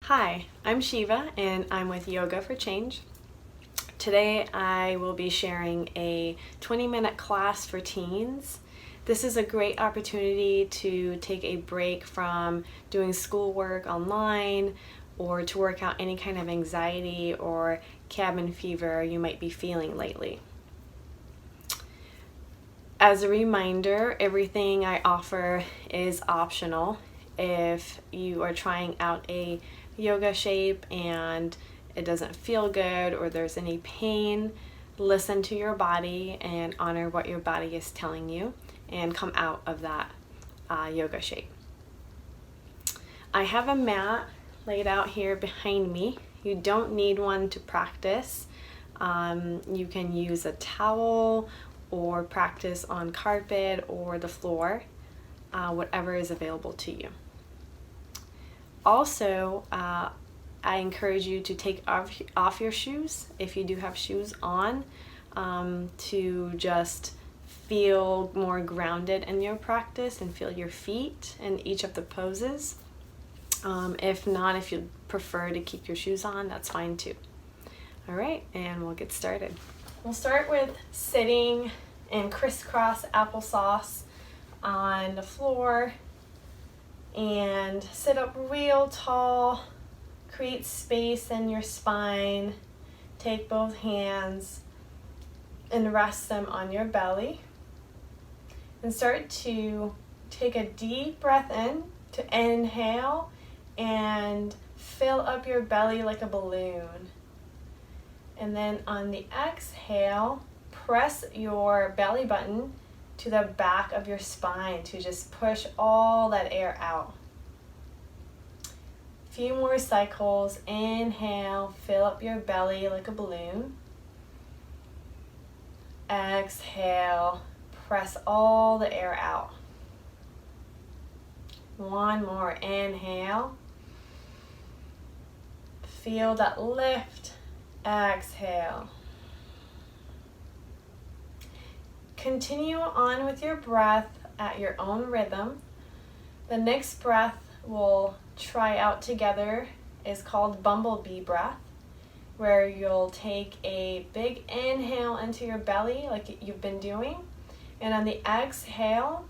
Hi, I'm Shiva and I'm with Yoga for Change. Today I will be sharing a 20-minute class for teens. This is a great opportunity to take a break from doing schoolwork online or to work out any kind of anxiety or cabin fever you might be feeling lately. As a reminder, everything I offer is optional. If you are trying out a yoga shape and it doesn't feel good or there's any pain, listen to your body and honor what your body is telling you and come out of that yoga shape. I have a mat laid out here behind me. You don't need one to practice. You can use a towel or practice on carpet or the floor, whatever is available to you. Also, I encourage you to take off your shoes if you do have shoes on, to just feel more grounded in your practice and feel your feet in each of the poses. If not, if you prefer to keep your shoes on, that's fine too. All right, and we'll get started. We'll start with sitting in crisscross applesauce on the floor and sit up real tall. Create space in your spine. Take both hands and rest them on your belly. And start to take a deep breath in to inhale and fill up your belly like a balloon. And then on the exhale, press your belly button to the back of your spine to just push all that air out. A few more cycles. Inhale, fill up your belly like a balloon. Exhale, press all the air out. One more. Inhale. Feel that lift. Exhale. Continue on with your breath at your own rhythm. The next breath we'll try out together is called bumblebee breath, where you'll take a big inhale into your belly like you've been doing, and on the exhale,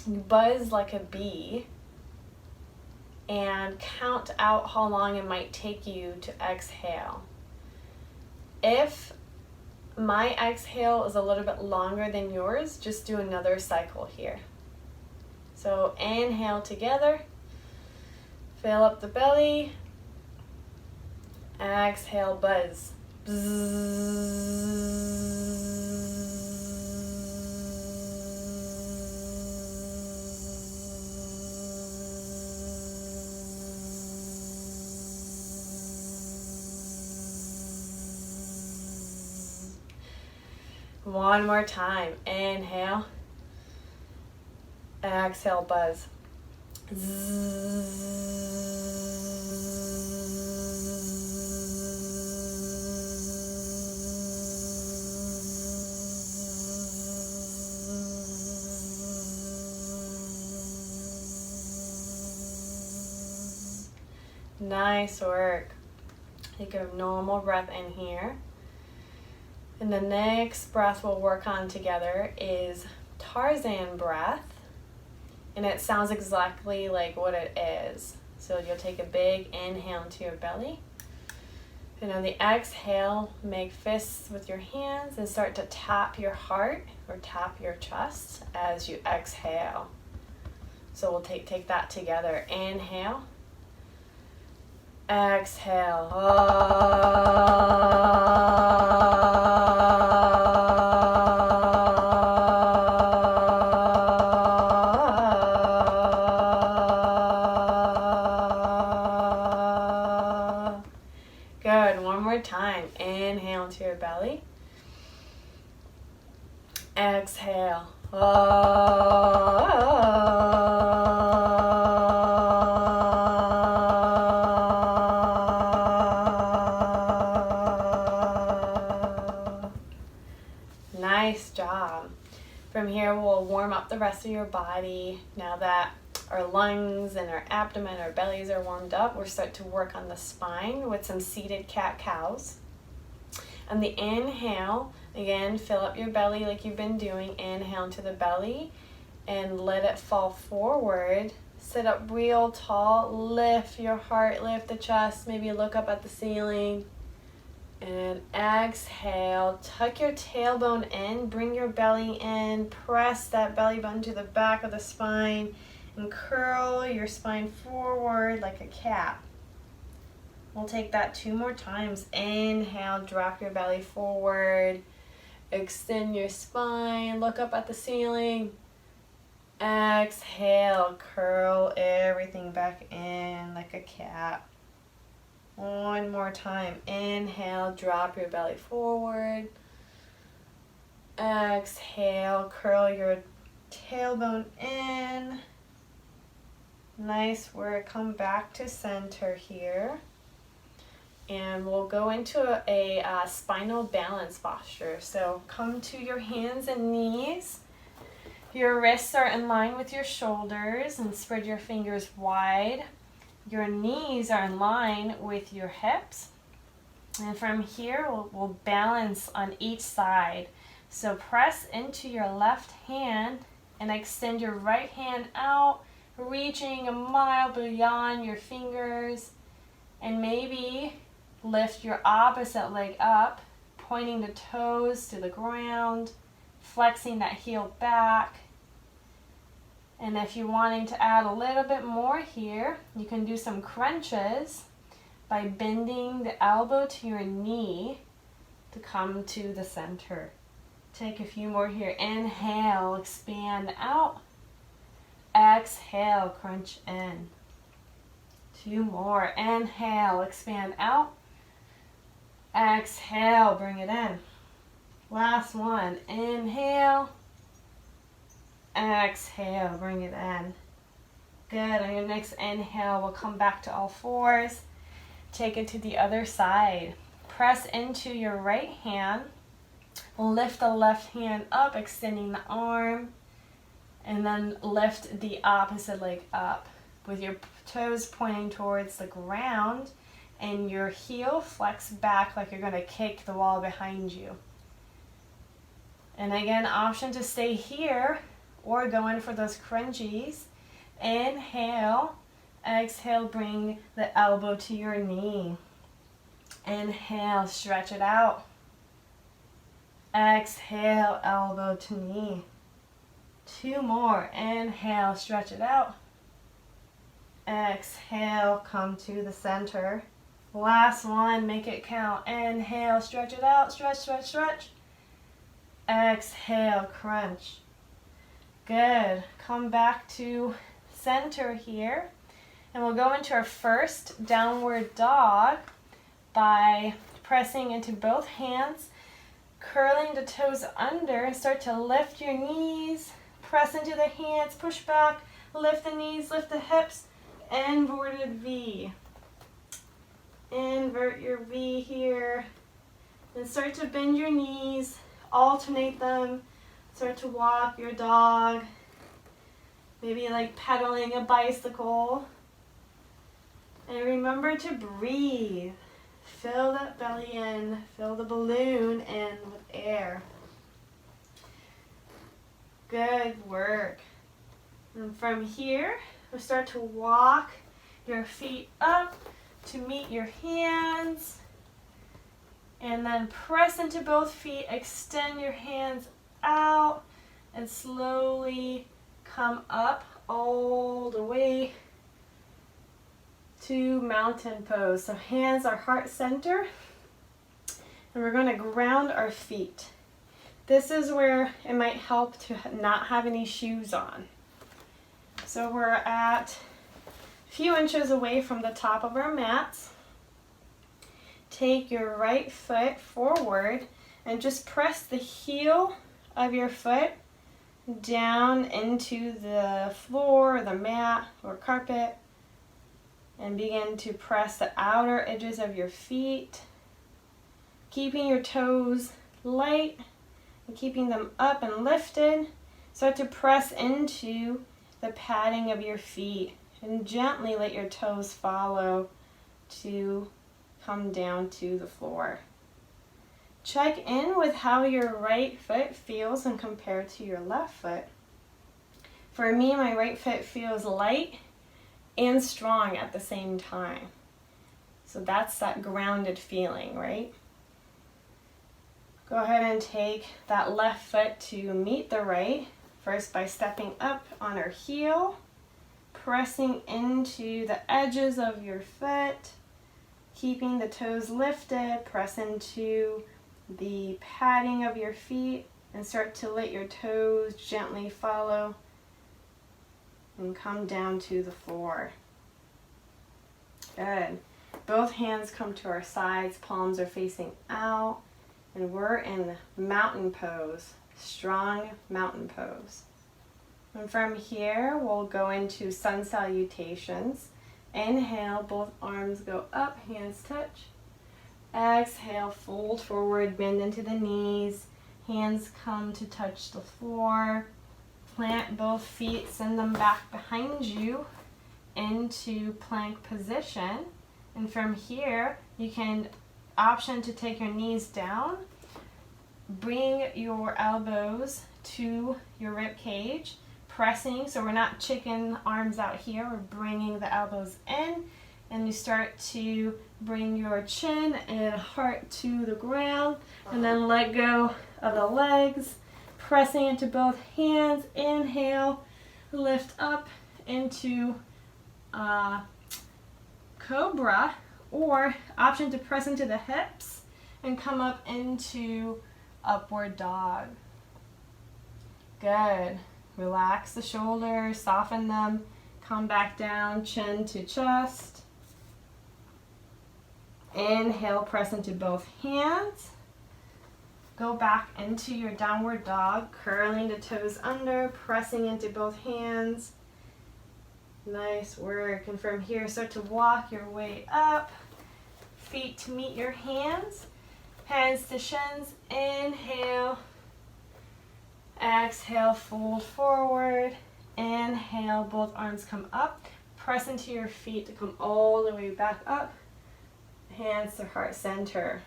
buzz like a bee and count out how long it might take you to exhale. If my exhale is a little bit longer than yours, just do another cycle here. So inhale together, fill up the belly, exhale, buzz. One more time. Inhale. Exhale, buzz. Nice work. Take a normal breath in here. And the next breath we'll work on together is Tarzan breath. And it sounds exactly like what it is. So you'll take a big inhale into your belly. And on the exhale, make fists with your hands and start to tap your heart or tap your chest as you exhale. So we'll take that together. Inhale. Exhale. Good. One more time. Inhale into your belly. Exhale. Nice job. From here, we'll warm up the rest of your body now that our lungs and our abdomen, our bellies are warmed up, we'll start to work on the spine with some seated cat-cows. On the inhale, again, fill up your belly like you've been doing. Inhale into the belly and let it fall forward. Sit up real tall, lift your heart, lift the chest, maybe look up at the ceiling. And exhale, tuck your tailbone in, bring your belly in, press that belly button to the back of the spine, and curl your spine forward like a cat. We'll take that 2 more times. Inhale, drop your belly forward, extend your spine, look up at the ceiling. Exhale, curl everything back in like a cat. 1 more time. Inhale, drop your belly forward. Exhale, curl your tailbone in. Nice work. Come back to center here. And we'll go into a spinal balance posture. So come to your hands and knees. Your wrists are in line with your shoulders and spread your fingers wide. Your knees are in line with your hips. And from here, we'll balance on each side. So press into your left hand and extend your right hand out, reaching a mile beyond your fingers. And maybe lift your opposite leg up, pointing the toes to the ground, flexing that heel back. And if you're wanting to add a little bit more here, you can do some crunches by bending the elbow to your knee to come to the center. Take a few more here. Inhale, expand out. Exhale, crunch in. 2 more. Inhale, expand out. Exhale, bring it in. Last one. Inhale. Exhale, bring it in. Good. On your next inhale, we'll come back to all fours. Take it to the other side. Press into your right hand. Lift the left hand up, extending the arm. And then lift the opposite leg up with your toes pointing towards the ground. And your heel flex back like you're going to kick the wall behind you. And again, option to stay here or go in for those crunchies. Inhale, exhale, bring the elbow to your knee. Inhale, stretch it out. Exhale, elbow to knee. 2 more. Inhale, stretch it out. Exhale, come to the center. Last one, make it count. Inhale, stretch it out. Stretch, stretch, stretch. Exhale, crunch. Good. Come back to center here. And we'll go into our first downward dog by pressing into both hands, curling the toes under, and start to lift your knees. Press into the hands, push back, lift the knees, lift the hips. Inverted V. Invert your V here. Then start to bend your knees, alternate them. Start to walk your dog. Maybe like pedaling a bicycle. And remember to breathe. Fill that belly in, fill the balloon in with air. Good work. And from here, we'll start to walk your feet up to meet your hands. And then press into both feet, extend your hands out, and slowly come up all the way to mountain pose. So hands are heart center, and we're going to ground our feet. This is where it might help to not have any shoes on. So we're at a few inches away from the top of our mats. Take your right foot forward and just press the heel of your foot down into the floor, the mat, or carpet, and begin to press the outer edges of your feet, keeping your toes light and keeping them up and lifted. Start to press into the padding of your feet, and gently let your toes follow to come down to the floor. Check in with how your right foot feels and compare to your left foot. For me, my right foot feels light and strong at the same time. So that's that grounded feeling, right? Go ahead and take that left foot to meet the right, first by stepping up on our heel, pressing into the edges of your foot, keeping the toes lifted, press into the padding of your feet, and start to let your toes gently follow and come down to the floor. Good. Both hands come to our sides, palms are facing out, and we're in mountain pose, strong mountain pose. And from here, we'll go into sun salutations. Inhale, both arms go up, hands touch. Exhale, fold forward, bend into the knees. Hands come to touch the floor. Plant both feet, send them back behind you into plank position. And from here, you can option to take your knees down. Bring your elbows to your rib cage, pressing, so we're not chicken arms out here, we're bringing the elbows in, and you start to bring your chin and heart to the ground, and then let go of the legs, pressing into both hands. Inhale, lift up into cobra, or option to press into the hips and come up into upward dog. Good. Relax the shoulders, soften them, come back down, chin to chest. Inhale, press into both hands. Go back into your downward dog, curling the toes under, pressing into both hands. Nice work. And from here, start to walk your way up. Feet to meet your hands. Hands to shins. Inhale. Exhale, fold forward. Inhale, both arms come up. Press into your feet to come all the way back up. Hands to heart center.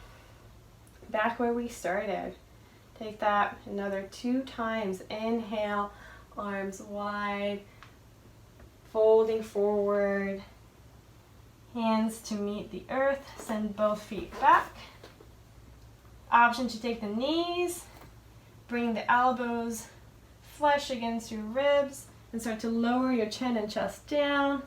Back where we started. Take that another 2 times. Inhale, arms wide. Folding forward. Hands to meet the earth. Send both feet back. Option to take the knees. Bring the elbows flush against your ribs and start to lower your chin and chest down.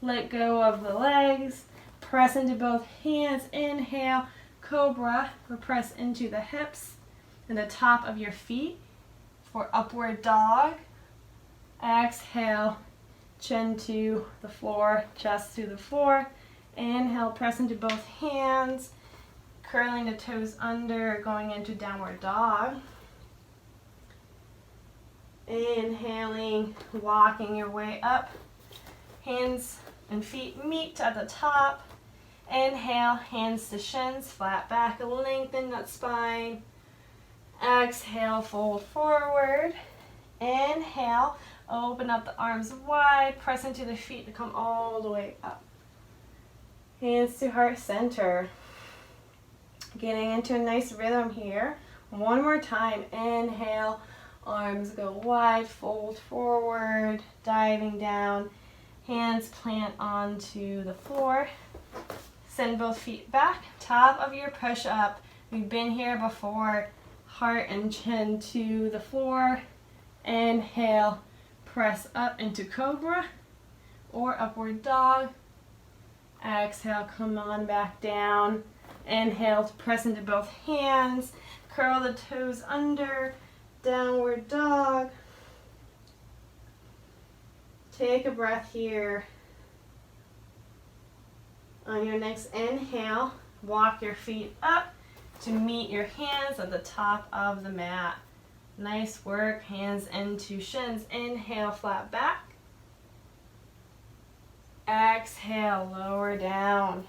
Let go of the legs. Press into both hands. Inhale, cobra, or press into the hips and the top of your feet for upward dog. Exhale, chin to the floor, chest to the floor. Inhale, press into both hands, curling the toes under, going into downward dog. Inhaling, walking your way up. Hands and feet meet at the top. Inhale, hands to shins, flat back, lengthen that spine. Exhale, fold forward. Inhale, open up the arms wide, press into the feet to come all the way up. Hands to heart center. Getting into a nice rhythm here. One more time. Inhale. Arms go wide, fold forward, diving down. Hands plant onto the floor. Send both feet back. Top of your push-up. We've been here before. Heart and chin to the floor. Inhale, press up into cobra or upward dog. Exhale, come on back down. Inhale to press into both hands. Curl the toes under. Downward dog. Take a breath here. On your next inhale, walk your feet up to meet your hands at the top of the mat. Nice work. Hands into shins. Inhale, flat back. Exhale, lower down.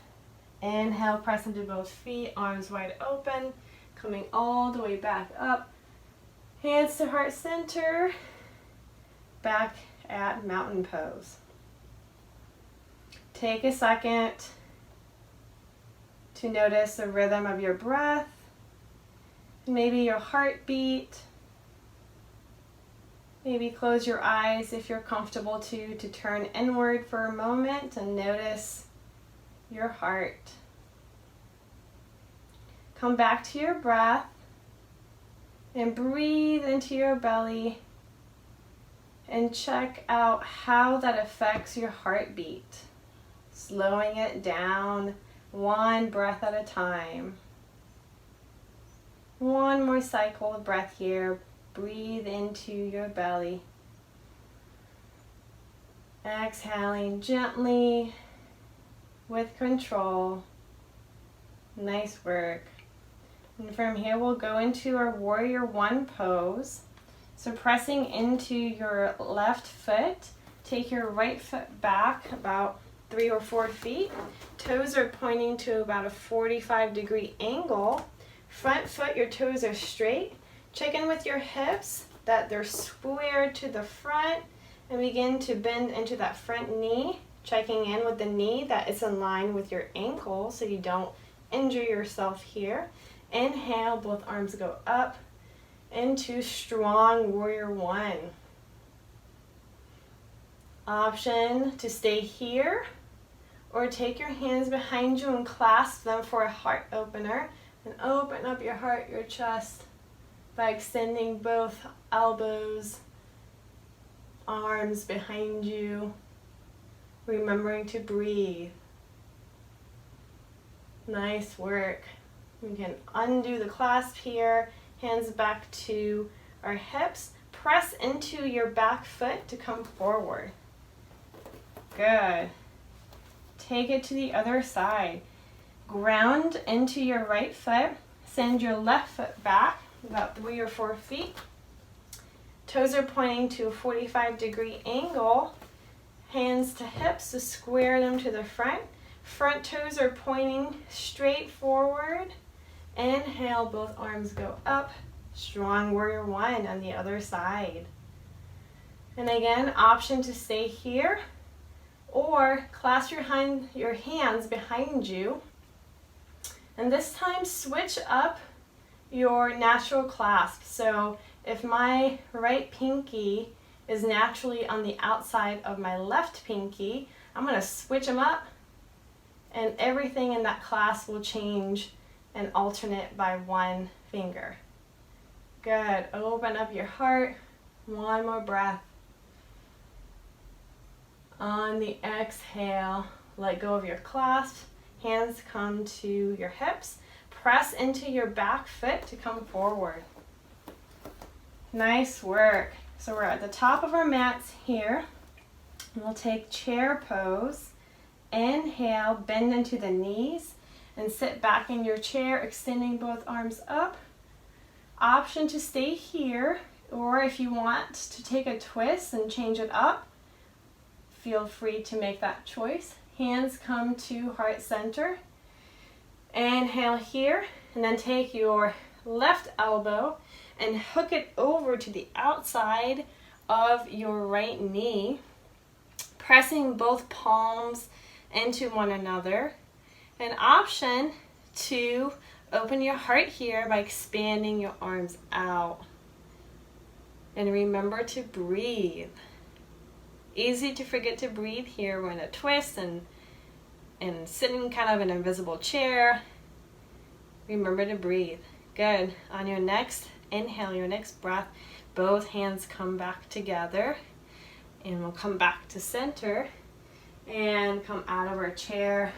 Inhale, press into both feet, arms wide open, coming all the way back up. Hands to heart center, back at mountain pose. Take a second to notice the rhythm of your breath, maybe your heartbeat. Maybe close your eyes if you're comfortable to turn inward for a moment and notice your heart. Come back to your breath and breathe into your belly and check out how that affects your heartbeat. Slowing it down, one breath at a time. One more cycle of breath here. Breathe into your belly. Exhaling gently with control. Nice work. And from here we'll go into our Warrior One pose. So pressing into your left foot, take your right foot back about 3 or 4 feet. Toes are pointing to about a 45-degree angle. Front foot, your toes are straight. Check in with your hips that they're square to the front and begin to bend into that front knee. Checking in with the knee that is in line with your ankle so you don't injure yourself here. Inhale, both arms go up into strong Warrior One. Option to stay here or take your hands behind you and clasp them for a heart opener and open up your heart, your chest by extending both elbows, arms behind you, remembering to breathe. Nice work. We can undo the clasp here, hands back to our hips. Press into your back foot to come forward. Good. Take it to the other side. Ground into your right foot. Send your left foot back about 3 or 4 feet. Toes are pointing to a 45-degree angle. Hands to hips to square them to the front. Front toes are pointing straight forward. Inhale, both arms go up. Strong Warrior One on the other side. And again, option to stay here or clasp your hands behind you. And this time switch up your natural clasp. So if my right pinky is naturally on the outside of my left pinky, I'm going to switch them up and everything in that clasp will change and alternate by one finger. Good. Open up your heart. One more breath. On the exhale, let go of your clasp. Hands come to your hips. Press into your back foot to come forward. Nice work. So we're at the top of our mats here. We'll take chair pose. Inhale, bend into the knees and sit back in your chair, extending both arms up. Option to stay here, or if you want to take a twist and change it up, feel free to make that choice. Hands come to heart center. Inhale here, and then take your left elbow and hook it over to the outside of your right knee, pressing both palms into one another. An option to open your heart here by expanding your arms out. And remember to breathe. Easy to forget to breathe here. We're in a twist and sitting kind of in an invisible chair. Remember to breathe. Good. On your next inhale, your next breath, both hands come back together. And we'll come back to center and come out of our chair.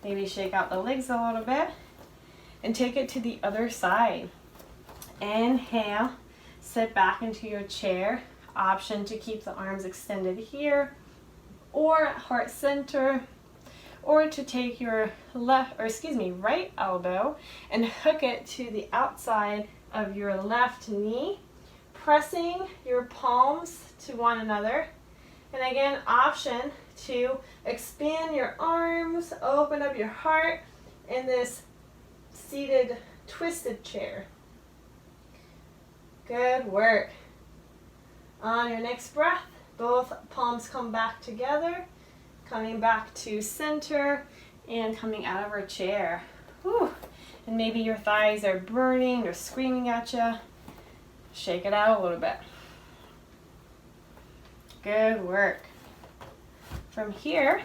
Maybe shake out the legs a little bit and take it to the other side. Inhale, sit back into your chair. Option to keep the arms extended here or heart center, or to take your right elbow and hook it to the outside of your left knee, pressing your palms to one another. And again, option to expand your arms, open up your heart in this seated twisted chair. Good work. On your next breath, Both palms come back together, coming back to center, and coming out of our chair. Whew. And maybe your thighs are burning or screaming at you. Shake it out a little bit. Good work. From here,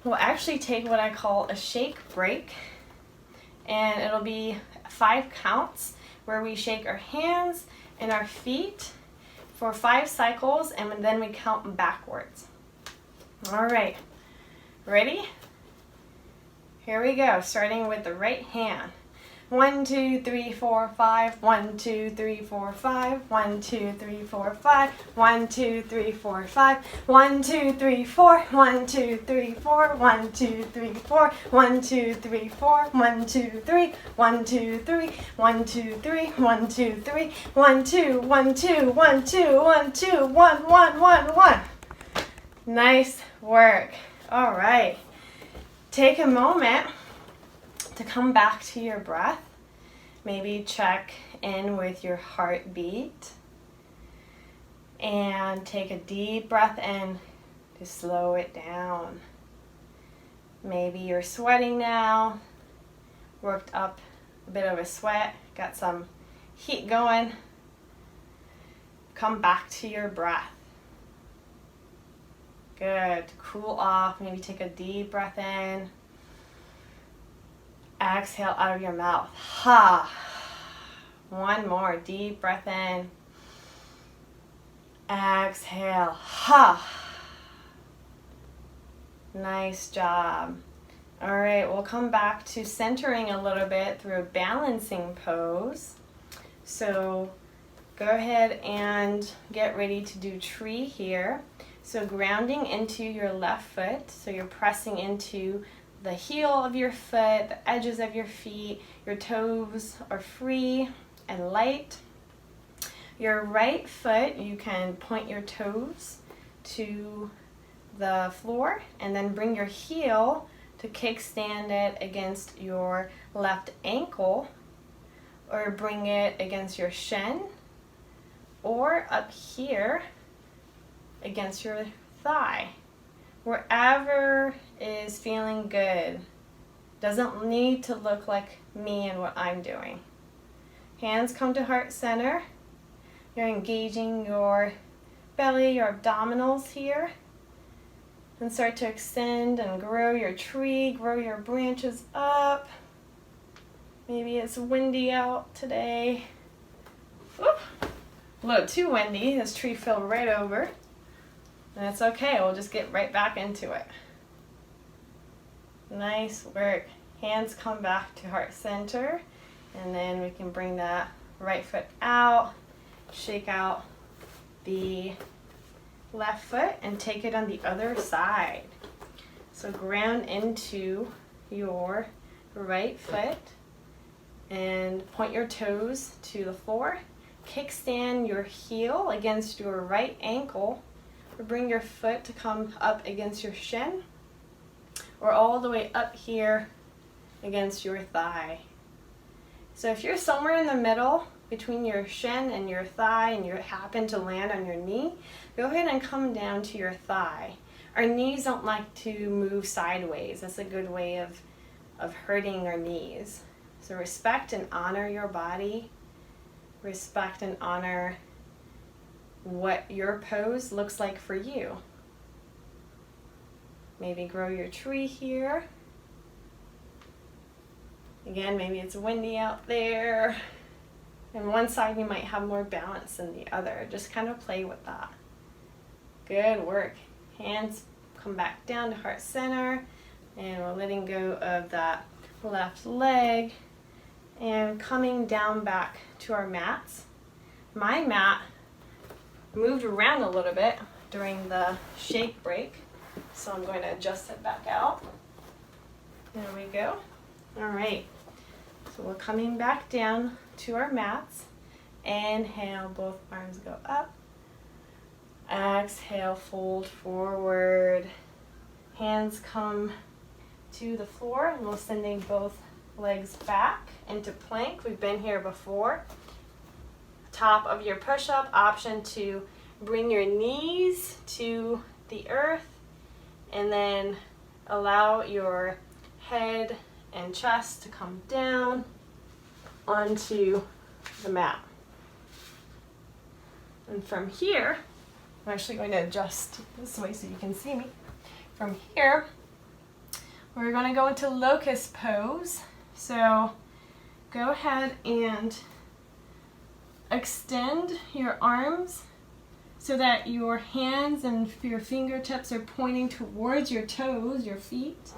we'll actually take what I call a shake break, and it'll be 5 counts where we shake our hands and our feet for 5 cycles, and then we count backwards. All right, ready? Here we go, starting with the right hand. 1, 2, 3, 4, 5. 1, 2, 3, 4, 5. 1, 2, 3, 4, 5. 1, 2, 3, 4, 5. 1, 2, 3, 4. 1, 2, 3, 4. 1, 2, 3, 4. 1, 2, 3, 4. 1, 2, 3. 1, 2, 3. 1, 2, 3. 1, 2, 3. 1, 2, 1, 2, 1, 2, 1, 2, 1, 1, 1, 1. Nice work. All right. Take a moment to come back to your breath. Maybe check in with your heartbeat and take a deep breath in to slow it down. Maybe you're sweating now, worked up a bit of a sweat, got some heat going. Come back to your breath. Good. Cool off. Maybe take a deep breath in. Exhale out of your mouth. Ha. One more. Deep breath in. Exhale. Ha. Nice job. All right, we'll come back to centering a little bit through a balancing pose. So go ahead and get ready to do tree here. So grounding into your left foot, so you're pressing into the heel of your foot, the edges of your feet, your toes are free and light. Your right foot, you can point your toes to the floor and then bring your heel to kickstand it against your left ankle, or bring it against your shin, or up here against your thigh. Wherever is feeling good. Doesn't need to look like me and what I'm doing. Hands come to heart center. You're engaging your belly, your abdominals here. And start to extend and grow your tree, grow your branches up. Maybe it's windy out today. Whoop. A little too windy. This tree fell right over. And it's okay, we'll just get right back into it. Nice work. Hands come back to heart center, and then we can bring that right foot out, shake out the left foot, and take it on the other side. So ground into your right foot and point your toes to the floor. Kickstand your heel against your right ankle, or bring your foot to come up against your shin, or all the way up here against your thigh. So if you're somewhere in the middle between your shin and your thigh and you happen to land on your knee, go ahead and come down to your thigh. Our knees don't like to move sideways. That's a good way of hurting our knees. So respect and honor your body. Respect and honor what your pose looks like for you. Maybe grow your tree here. Again, maybe it's windy out there. And one side you might have more balance than the other. Just kind of play with that. Good work. Hands come back down to heart center. And we're letting go of that left leg. And coming down back to our mats. My mat moved around a little bit during the shake break. So I'm going to adjust it back out. There we go. All right. So we're coming back down to our mats. Inhale, both arms go up. Exhale, fold forward. Hands come to the floor, and we're sending both legs back into plank. We've been here before. Top of your push-up, option to bring your knees to the earth, and then allow your head and chest to come down onto the mat. And from here, I'm actually going to adjust this way so you can see me. From here, we're going to go into locust pose. So go ahead and extend your arms so that your hands and your fingertips are pointing towards your toes, your feet.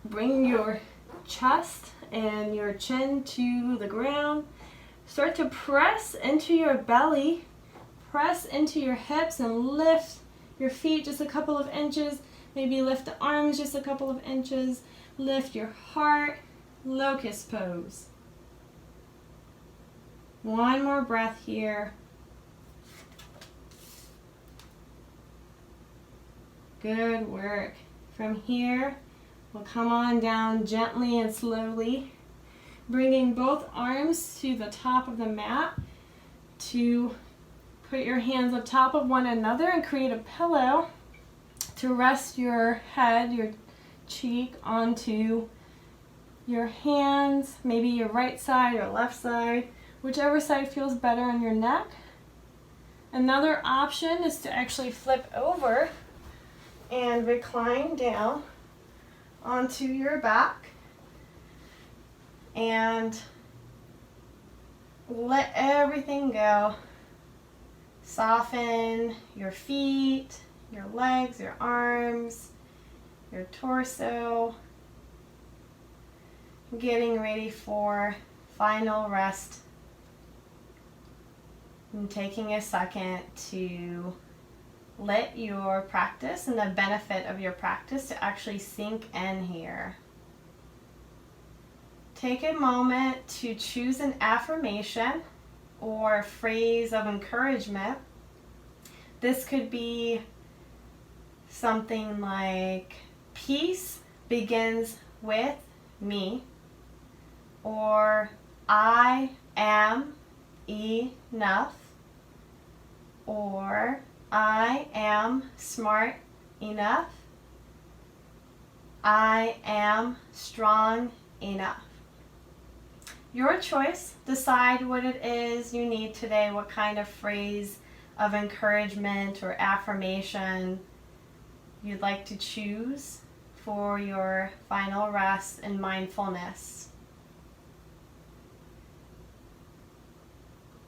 Bring your chest and your chin to the ground. Start to press into your belly, press into your hips, and lift your feet just a couple of inches. Maybe lift the arms just a couple of inches. Lift your heart, locust pose. One more breath here. Good work. From here, we'll come on down gently and slowly, bringing both arms to the top of the mat to put your hands on top of one another and create a pillow to rest your head, your cheek onto your hands, maybe your right side or left side, whichever side feels better on your neck. Another option is to actually flip over and recline down onto your back and let everything go. Soften your feet, your legs, your arms, your torso. Getting ready for final rest. And taking a second to let your practice and the benefit of your practice to actually sink in here. Take a moment to choose an affirmation or phrase of encouragement. This could be something like, peace begins with me, or I am enough, or I am smart enough, I am strong enough. Your choice. Decide what it is you need today, what kind of phrase of encouragement or affirmation you'd like to choose for your final rest and mindfulness.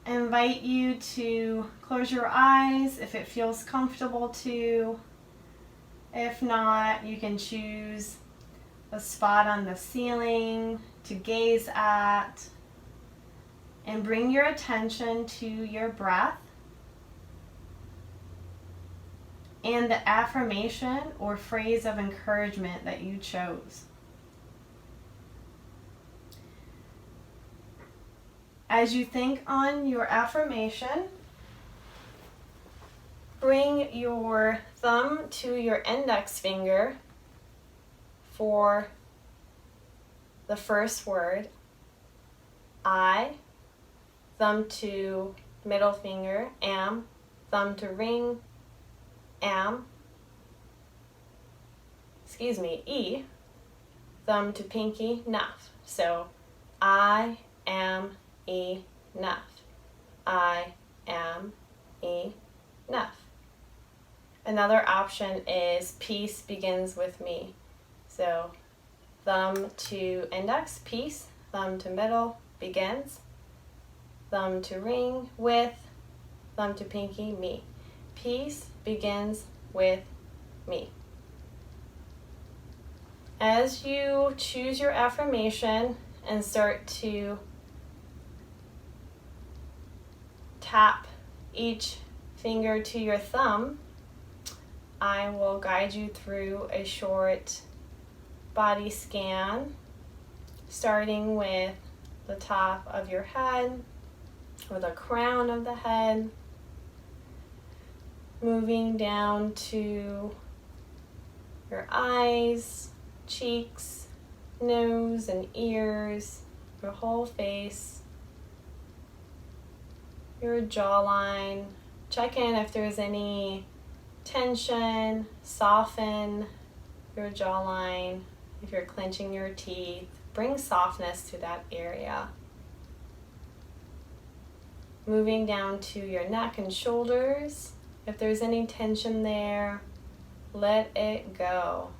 I invite you to close your eyes if it feels comfortable to. If not, you can choose a spot on the ceiling to gaze at, and bring your attention to your breath and the affirmation or phrase of encouragement that you chose. As you think on your affirmation, bring your thumb to your index finger for the first word, I, thumb to middle finger, am, thumb to ring, am, E, thumb to pinky, enough. So, I am enough. I am enough. Another option is peace begins with me. So, thumb to index, peace, thumb to middle, begins, thumb to ring, with, thumb to pinky, me. Peace begins with me. As you choose your affirmation and start to tap each finger to your thumb, I will guide you through a short body scan, starting with the top of your head, or the crown of the head, moving down to your eyes, cheeks, nose and ears, your whole face, your jawline, check in if there's any tension, soften your jawline. If you're clenching your teeth, bring softness to that area. Moving down to your neck and shoulders. If there's any tension there, let it go.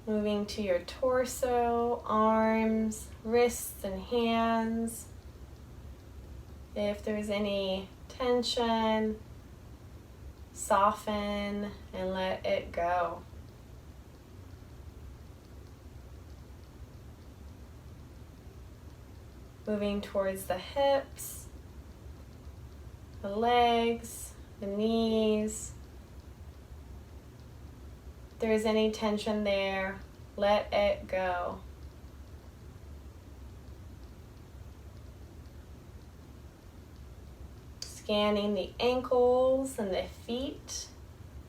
Moving to your torso, arms, wrists, and hands. If there's any tension, soften and let it go. Moving towards the hips, the legs, the knees. If there's any tension there, let it go. Scanning the ankles and the feet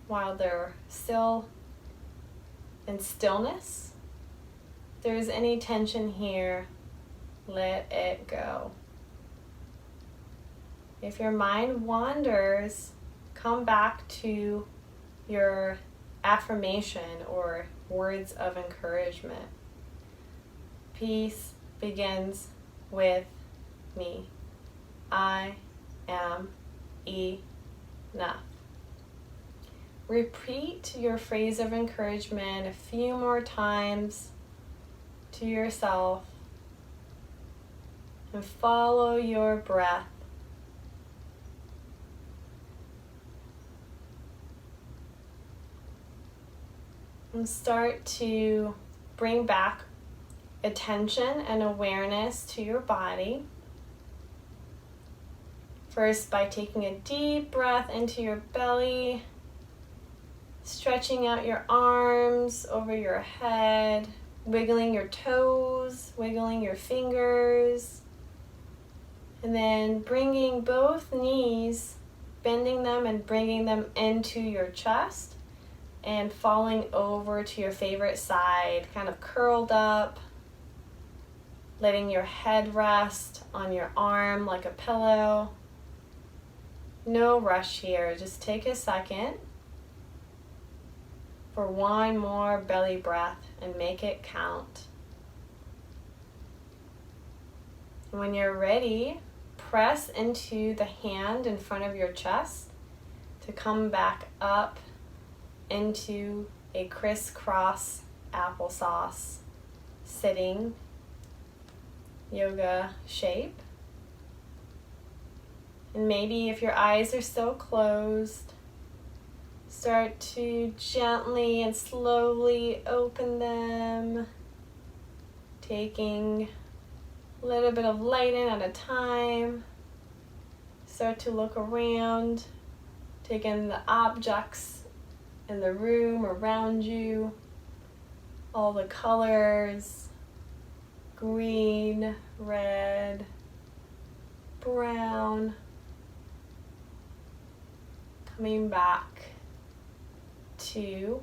while they're still in stillness. If there's any tension here, let it go. If your mind wanders, come back to your affirmation or words of encouragement. Peace begins with me. I am enough. Repeat your phrase of encouragement a few more times to yourself and follow your breath. And start to bring back attention and awareness to your body. First, by taking a deep breath into your belly, stretching out your arms over your head, wiggling your toes, wiggling your fingers, and then bringing both knees, bending them and bringing them into your chest, and falling over to your favorite side, kind of curled up, letting your head rest on your arm like a pillow. No rush here, just take a second for one more belly breath and make it count. When you're ready, press into the hand in front of your chest to come back up into a crisscross applesauce sitting yoga shape. And maybe if your eyes are still closed, start to gently and slowly open them, taking a little bit of light in at a time. Start to look around, take in the objects in the room around you, all the colors, green, red, brown. Coming back to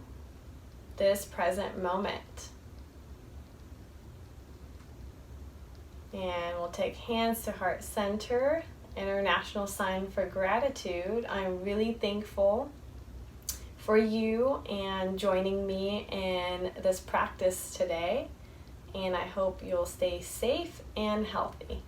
this present moment. And we'll take hands to heart center, international sign for gratitude. I'm really thankful for you and joining me in this practice today. And I hope you'll stay safe and healthy.